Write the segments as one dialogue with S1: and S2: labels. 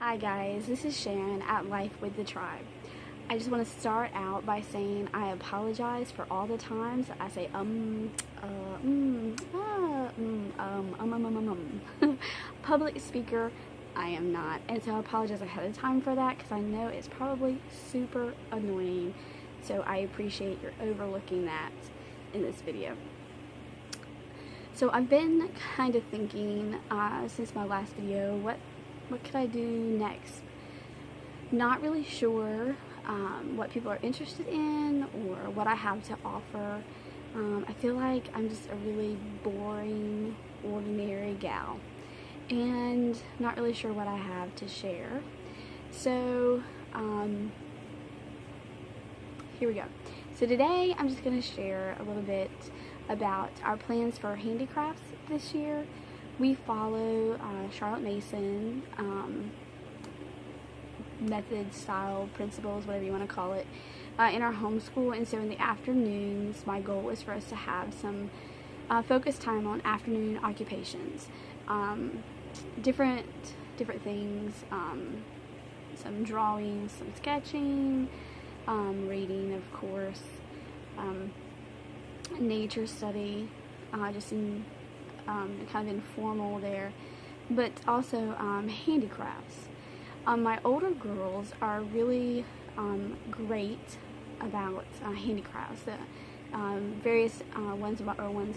S1: Hi guys, this is Sharon at Life with the Tribe. I just want to start out by saying I apologize for all the times I say public speaker. I am not, and so I apologize ahead of time for that because I know it's probably super annoying. So I appreciate your overlooking that in this video. So I've been kind of thinking since my last video, what could I do next? Not really sure what people are interested in or what I have to offer. I feel like I'm just a really boring, ordinary gal and not really sure what I have to share. So here we go. So today I'm just going to share a little bit about our plans for Handicrafts this year. We follow Charlotte Mason methods, style, principles, whatever you want to call it, in our homeschool. And so in the afternoons, my goal is for us to have some focus time on afternoon occupations, different things, some drawing, some sketching, reading, of course, nature study, just in kind of informal there, but also handicrafts. My older girls are really great about handicrafts. Various ones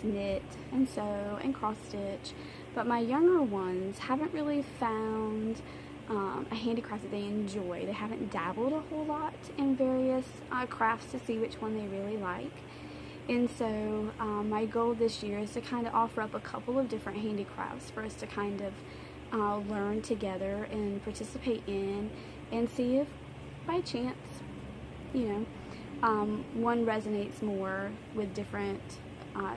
S1: knit and sew and cross stitch, but my younger ones haven't really found a handicraft that they enjoy. They haven't dabbled a whole lot in various crafts to see which one they really like. And so my goal this year is to kind of offer up a couple of different handicrafts for us to kind of learn together and participate in, and see if by chance, one resonates more with different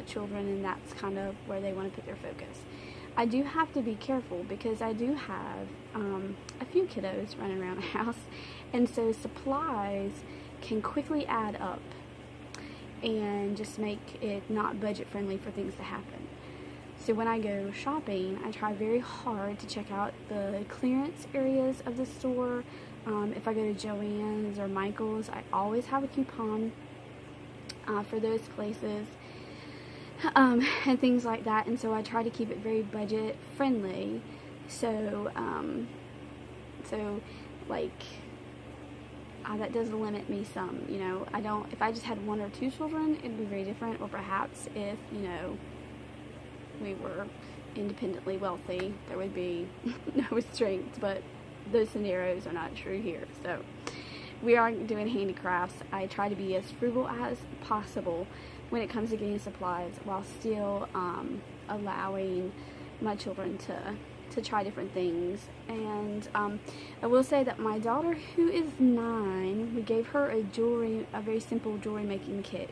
S1: children, and that's kind of where they want to put their focus. I do have to be careful because I do have a few kiddos running around the house, and so supplies can quickly add up and just make it not budget friendly for things to happen. So when I go shopping, I try very hard to check out the clearance areas of the store. If I go to Joann's or Michael's, I always have a coupon for those places, and things like that. And so I try to keep it very budget friendly. So that does limit me some, if I just had one or two children, it'd be very different. Or perhaps if, we were independently wealthy, there would be no restraints, but those scenarios are not true here. So we are doing handicrafts. I try to be as frugal as possible when it comes to getting supplies, while still allowing my children to try different things. And I will say that my daughter, who is 9, we gave her a very simple jewelry making kit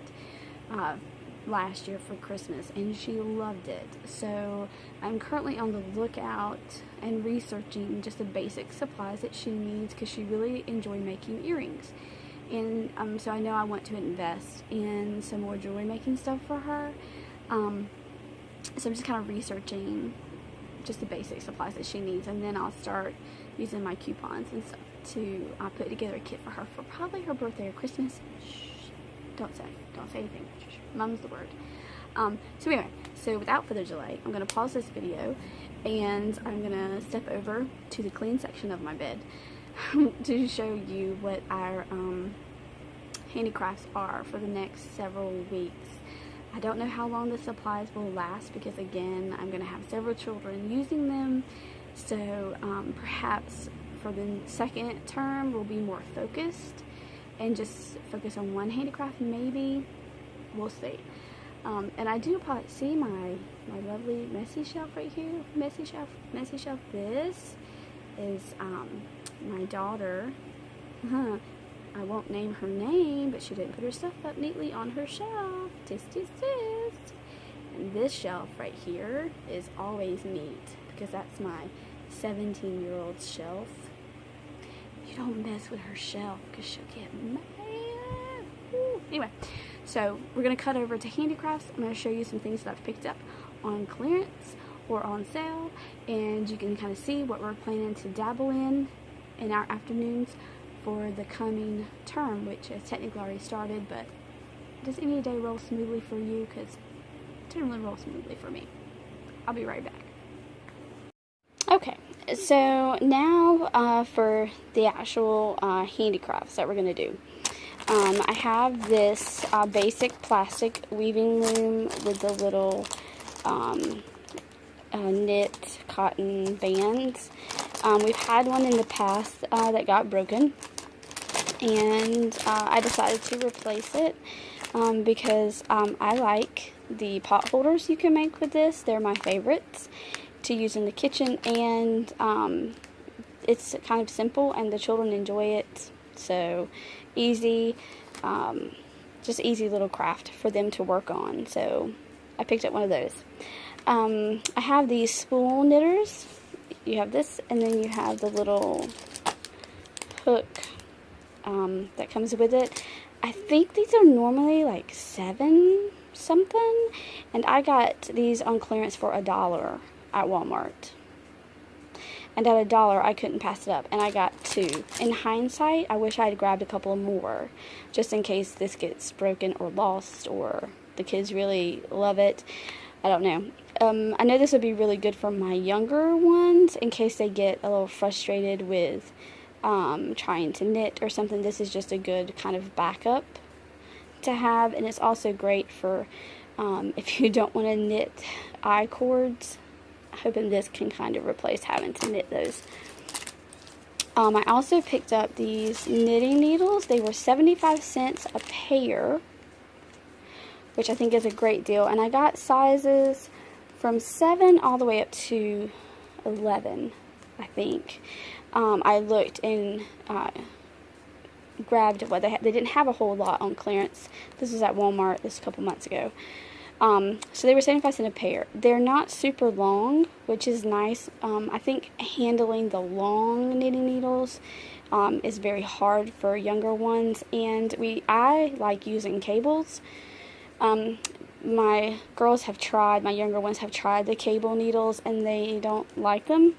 S1: last year for Christmas, and she loved it. So I'm currently on the lookout and researching just the basic supplies that she needs, because she really enjoyed making earrings. And so I know I want to invest in some more jewelry making stuff for her. So I'm just kind of researching just the basic supplies that she needs, and then I'll start using my coupons and stuff to put together a kit for her for probably her birthday or Christmas. Shh, don't say anything. Shh, mum's the word. So anyway, so without further delay, I'm going to pause this video and I'm going to step over to the clean section of my bed to show you what our handicrafts are for the next several weeks. I don't know how long the supplies will last, because again, I'm going to have several children using them. So perhaps for the second term we'll be more focused and just focus on one handicraft, maybe. We'll see. And I do see my lovely messy shelf right here. Messy shelf. This is my daughter. I won't name her name, but she didn't put her stuff up neatly on her shelf. Tisk. And this shelf right here is always neat, because that's my 17-year-old's shelf. You don't mess with her shelf, because she'll get mad. Woo. Anyway, so we're going to cut over to handicrafts. I'm going to show you some things that I've picked up on clearance or on sale, and you can kind of see what we're planning to dabble in in our afternoons for the coming term, which has technically already started, but does any day roll smoothly for you? Because it didn't really roll smoothly for me. I'll be right back. Okay, so now for the actual handicrafts that we're going to do. I have this basic plastic weaving loom with the little knit cotton bands. We've had one in the past that got broken, and I decided to replace it because I like the pot holders you can make with this. They're my favorites to use in the kitchen, and it's kind of simple and the children enjoy it. So easy, just easy little craft for them to work on. So I picked up one of those. I have these spool knitters. You have this, and then you have the little hook that comes with it. I think these are normally like $7 something, and I got these on clearance for $1 at Walmart. And at $1 I couldn't pass it up, and I got 2. In hindsight, I wish I had grabbed a couple more just in case this gets broken or lost, or the kids really love it. I don't know. I know this would be really good for my younger ones in case they get a little frustrated with trying to knit or something. This is just a good kind of backup to have, and it's also great for if you don't want to knit I-cords. Hoping this can kind of replace having to knit those. I also picked up these knitting needles. They were 75 cents a pair, which I think is a great deal. And I got sizes from 7 all the way up to 11, I think. I looked and grabbed what they had. They didn't have a whole lot on clearance. This was at Walmart this a couple months ago. So they were 75 cents a pair. They're not super long, which is nice. I think handling the long knitting needles is very hard for younger ones, and I like using cables. My younger ones have tried the cable needles, and they don't like them.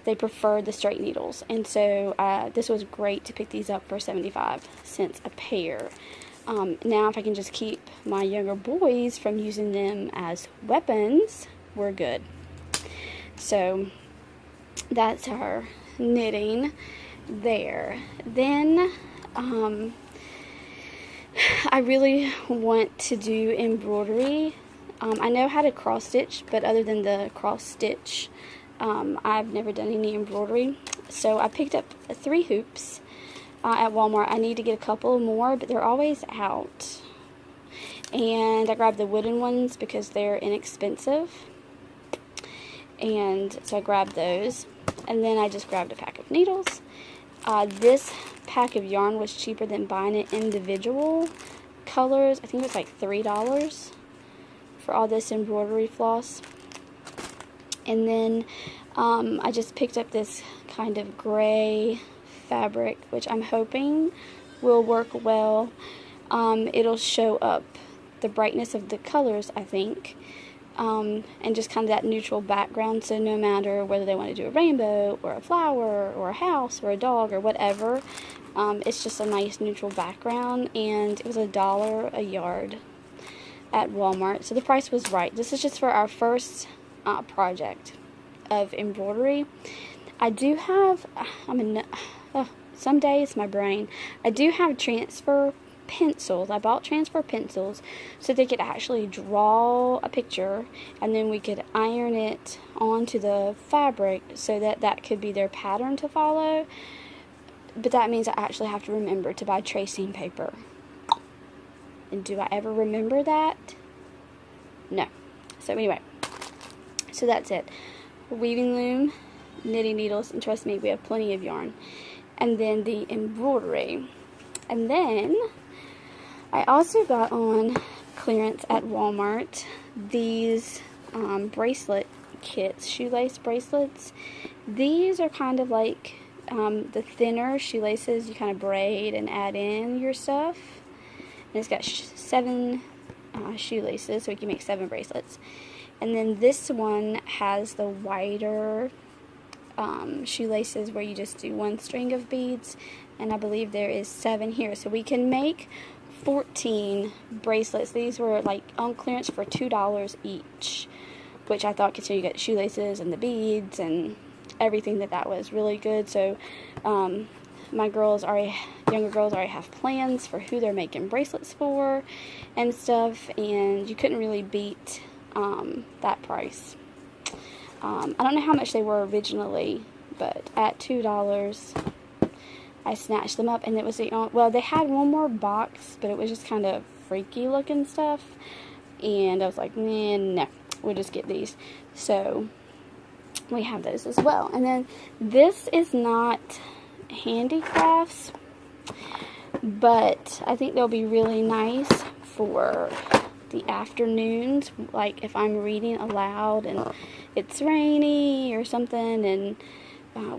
S1: They prefer the straight needles, and so this was great to pick these up for 75 cents a pair. Now if I can just keep my younger boys from using them as weapons, we're good. So that's our knitting there. Then I really want to do embroidery. I know how to cross stitch, but other than the cross stitch, I've never done any embroidery. So I picked up 3 hoops at Walmart. I need to get a couple more, but they're always out. And I grabbed the wooden ones because they're inexpensive. And so I grabbed those. And then I just grabbed a pack of needles. This pack of yarn was cheaper than buying it individual colors. I think it was like $3 for all this embroidery floss. And then I just picked up this kind of gray fabric, which I'm hoping will work well. It'll show up the brightness of the colors, I think, and just kind of that neutral background, so no matter whether they want to do a rainbow or a flower or a house or a dog or whatever, it's just a nice neutral background. And it was $1 a yard at Walmart, so the price was right. This is just for our first project of embroidery. I do have, some days my brain, I do have transfer pencils. I bought transfer pencils so they could actually draw a picture, and then we could iron it onto the fabric so that could be their pattern to follow. But that means I actually have to remember to buy tracing paper. And do I ever remember that? No. So anyway, so that's it. Weaving loom, knitting needles, and trust me, we have plenty of yarn. And then the embroidery. And then I also got on clearance at Walmart these bracelet kits, shoelace bracelets. These are kind of like the thinner shoelaces you kind of braid and add in your stuff. And it's got 7 shoelaces, so we can make 7 bracelets. And then this one has the wider shoelaces where you just do one string of beads, and I believe there is 7 here. So we can make 14 bracelets. These were like on clearance for $2 each, which I thought, considering you get shoelaces and the beads and everything, that was really good. So my younger girls already have plans for who they're making bracelets for and stuff, and you couldn't really beat that price. I don't know how much they were originally, but at $2 I snatched them up, and it was well, they had one more box, but it was just kind of freaky looking stuff, and I was like, man, no, we'll just get these. So we have those as well. And then this is not Handicrafts, but I think they'll be really nice for the afternoons, like if I'm reading aloud and it's rainy or something, and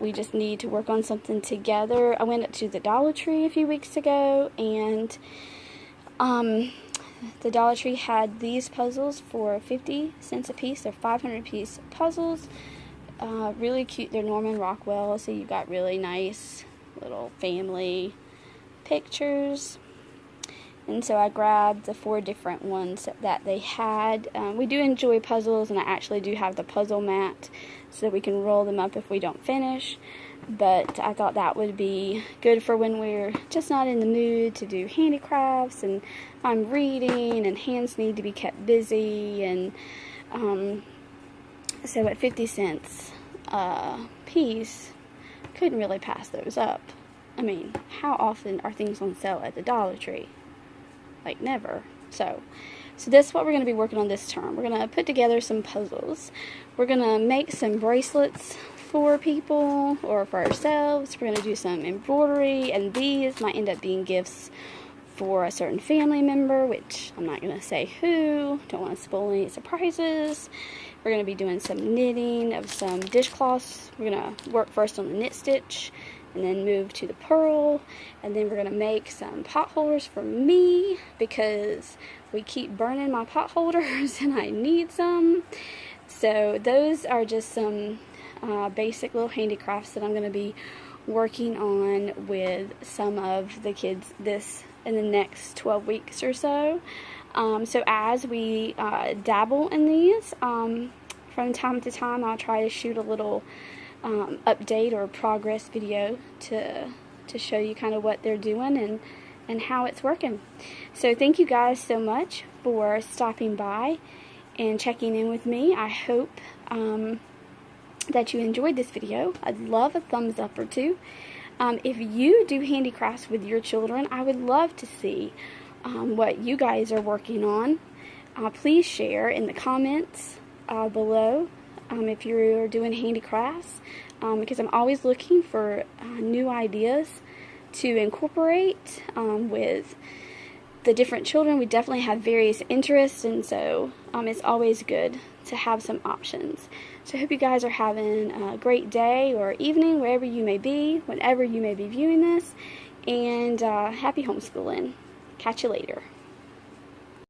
S1: we just need to work on something together. I went up to the Dollar Tree a few weeks ago, and the Dollar Tree had these puzzles for 50 cents a piece. They're 500-piece puzzles. Really cute. They're Norman Rockwell, so you've got really nice little family pictures. And so I grabbed the 4 different ones that they had. We do enjoy puzzles, and I actually do have the puzzle mat so that we can roll them up if we don't finish. But I thought that would be good for when we're just not in the mood to do handicrafts, and I'm reading, and hands need to be kept busy. And so at 50 cents a piece, couldn't really pass those up. I mean, how often are things on sale at the Dollar Tree? Like, never. So this is what we're going to be working on this term. We're going to put together some puzzles. We're going to make some bracelets for people or for ourselves. We're going to do some embroidery, and these might end up being gifts for a certain family member, which I'm not going to say who. Don't want to spoil any surprises. We're going to be doing some knitting of some dishcloths. We're going to work first on the knit stitch, and then move to the purl, and then we're going to make some pot holders for me, because we keep burning my pot holders and I need some. So those are just some basic little handicrafts that I'm going to be working on with some of the kids in the next 12 weeks or so. So as we dabble in these, from time to time I'll try to shoot a little update or progress video to show you kind of what they're doing and how it's working. So thank you guys so much for stopping by and checking in with me. I hope that you enjoyed this video. I'd love a thumbs up or 2. If you do handicrafts with your children, I would love to see what you guys are working on. Please share in the comments below if you're doing handicrafts, because I'm always looking for new ideas to incorporate with the different children. We definitely have various interests, and so it's always good to have some options. So I hope you guys are having a great day or evening, wherever you may be, whenever you may be viewing this, and happy homeschooling. Catch you later.